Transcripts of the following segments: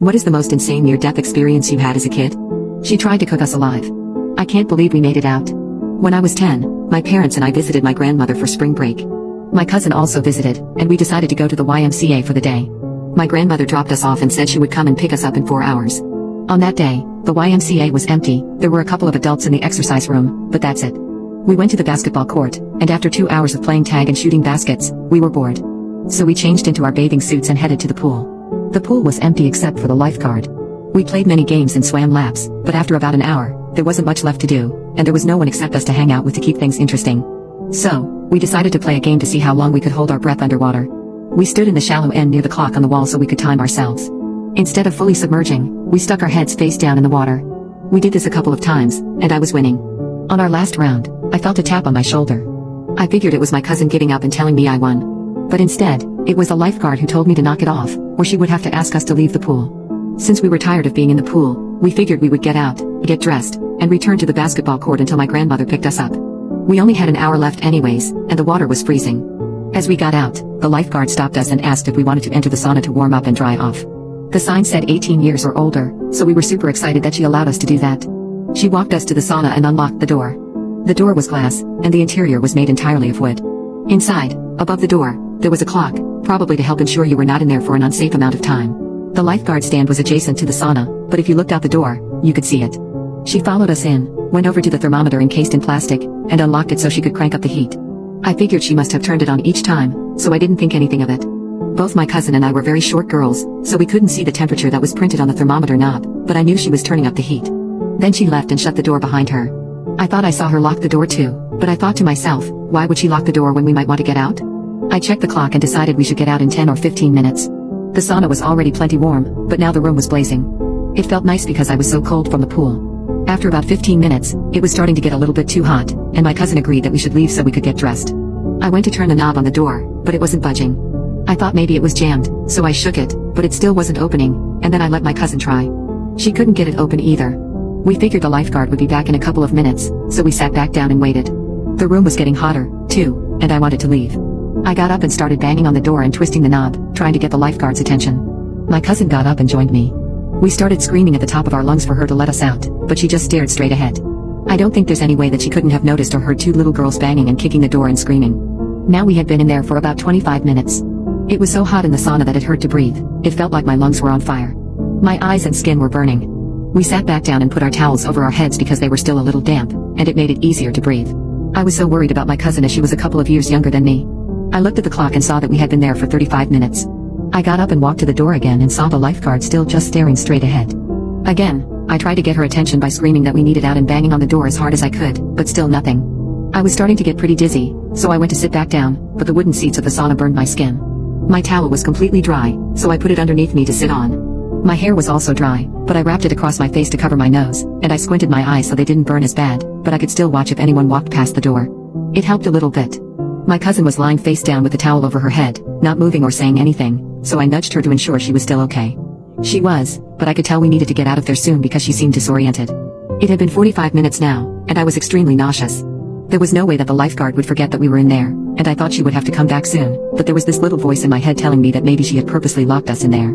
What is the most insane near-death experience you had as a kid? She tried to cook us alive. I can't believe we made it out. When I was 10, my parents and I visited my grandmother for spring break. My cousin also visited, and we decided to go to the YMCA for the day. My grandmother dropped us off and said she would come and pick us up in 4 hours. On that day, the YMCA was empty. There were a couple of adults in the exercise room, but that's it. We went to the basketball court, and after 2 hours of playing tag and shooting baskets, we were bored. So we changed into our bathing suits and headed to the pool. The pool was empty except for the lifeguard. We played many games and swam laps, but after about an hour, there wasn't much left to do, and there was no one except us to hang out with to keep things interesting. So, we decided to play a game to see how long we could hold our breath underwater. We stood in the shallow end near the clock on the wall so we could time ourselves. Instead of fully submerging, we stuck our heads face down in the water. We did this a couple of times, and I was winning. On our last round, I felt a tap on my shoulder. I figured it was my cousin giving up and telling me I won. But instead, it was the lifeguard who told me to knock it off, or she would have to ask us to leave the pool. Since we were tired of being in the pool, we figured we would get out, get dressed, and return to the basketball court until my grandmother picked us up. We only had an hour left anyways, and the water was freezing. As we got out, the lifeguard stopped us and asked if we wanted to enter the sauna to warm up and dry off. The sign said 18 years or older, so we were super excited that she allowed us to do that. She walked us to the sauna and unlocked the door. The door was glass, and the interior was made entirely of wood. Inside, above the door, there was a clock, probably to help ensure you were not in there for an unsafe amount of time. The lifeguard stand was adjacent to the sauna, but if you looked out the door, you could see it. She followed us in, went over to the thermometer encased in plastic, and unlocked it so she could crank up the heat. I figured she must have turned it on each time, so I didn't think anything of it. Both my cousin and I were very short girls, so we couldn't see the temperature that was printed on the thermometer knob, but I knew she was turning up the heat. Then she left and shut the door behind her. I thought I saw her lock the door too, but I thought to myself, why would she lock the door when we might want to get out? I checked the clock and decided we should get out in 10 or 15 minutes. The sauna was already plenty warm, but now the room was blazing. It felt nice because I was so cold from the pool. After about 15 minutes, it was starting to get a little bit too hot, and my cousin agreed that we should leave so we could get dressed. I went to turn the knob on the door, but it wasn't budging. I thought maybe it was jammed, so I shook it, but it still wasn't opening, and then I let my cousin try. She couldn't get it open either. We figured the lifeguard would be back in a couple of minutes, so we sat back down and waited. The room was getting hotter, too, and I wanted to leave. I got up and started banging on the door and twisting the knob, trying to get the lifeguard's attention. My cousin got up and joined me. We started screaming at the top of our lungs for her to let us out, but she just stared straight ahead. I don't think there's any way that she couldn't have noticed or heard two little girls banging and kicking the door and screaming. Now we had been in there for about 25 minutes. It was so hot in the sauna that it hurt to breathe. It felt like my lungs were on fire. My eyes and skin were burning. We sat back down and put our towels over our heads because they were still a little damp, and it made it easier to breathe. I was so worried about my cousin as she was a couple of years younger than me. I looked at the clock and saw that we had been there for 35 minutes. I got up and walked to the door again and saw the lifeguard still just staring straight ahead. Again, I tried to get her attention by screaming that we needed out and banging on the door as hard as I could, but still nothing. I was starting to get pretty dizzy, so I went to sit back down, but the wooden seats of the sauna burned my skin. My towel was completely dry, so I put it underneath me to sit on. My hair was also dry, but I wrapped it across my face to cover my nose, and I squinted my eyes so they didn't burn as bad, but I could still watch if anyone walked past the door. It helped a little bit. My cousin was lying face down with the towel over her head, not moving or saying anything, so I nudged her to ensure she was still okay. She was, but I could tell we needed to get out of there soon because she seemed disoriented. It had been 45 minutes now, and I was extremely nauseous. There was no way that the lifeguard would forget that we were in there, and I thought she would have to come back soon, but there was this little voice in my head telling me that maybe she had purposely locked us in there.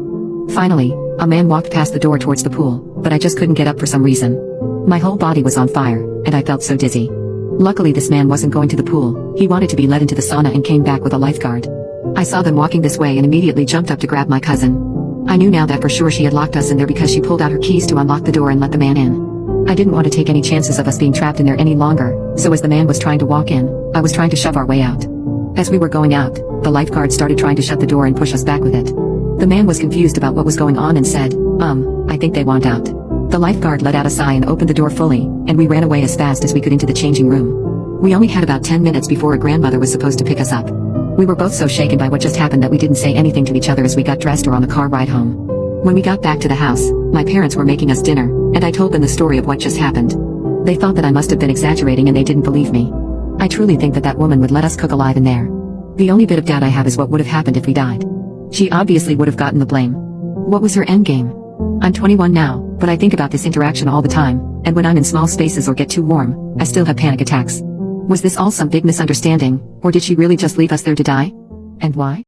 Finally, a man walked past the door towards the pool, but I just couldn't get up for some reason. My whole body was on fire, and I felt so dizzy. Luckily this man wasn't going to the pool. He wanted to be led into the sauna and came back with a lifeguard. I saw them walking this way and immediately jumped up to grab my cousin. I knew now that for sure she had locked us in there because she pulled out her keys to unlock the door and let the man in. I didn't want to take any chances of us being trapped in there any longer, so as the man was trying to walk in, I was trying to shove our way out. As we were going out, the lifeguard started trying to shut the door and push us back with it. The man was confused about what was going on and said, I think they want out. The lifeguard let out a sigh and opened the door fully, and we ran away as fast as we could into the changing room. We only had about 10 minutes before a grandmother was supposed to pick us up. We were both so shaken by what just happened that we didn't say anything to each other as we got dressed or on the car ride home. When we got back to the house, my parents were making us dinner, and I told them the story of what just happened. They thought that I must have been exaggerating and they didn't believe me. I truly think that that woman would let us cook alive in there. The only bit of doubt I have is what would have happened if we died. She obviously would have gotten the blame. What was her endgame? I'm 21 now, but I think about this interaction all the time, and when I'm in small spaces or get too warm, I still have panic attacks. Was this all some big misunderstanding, or did she really just leave us there to die? And why?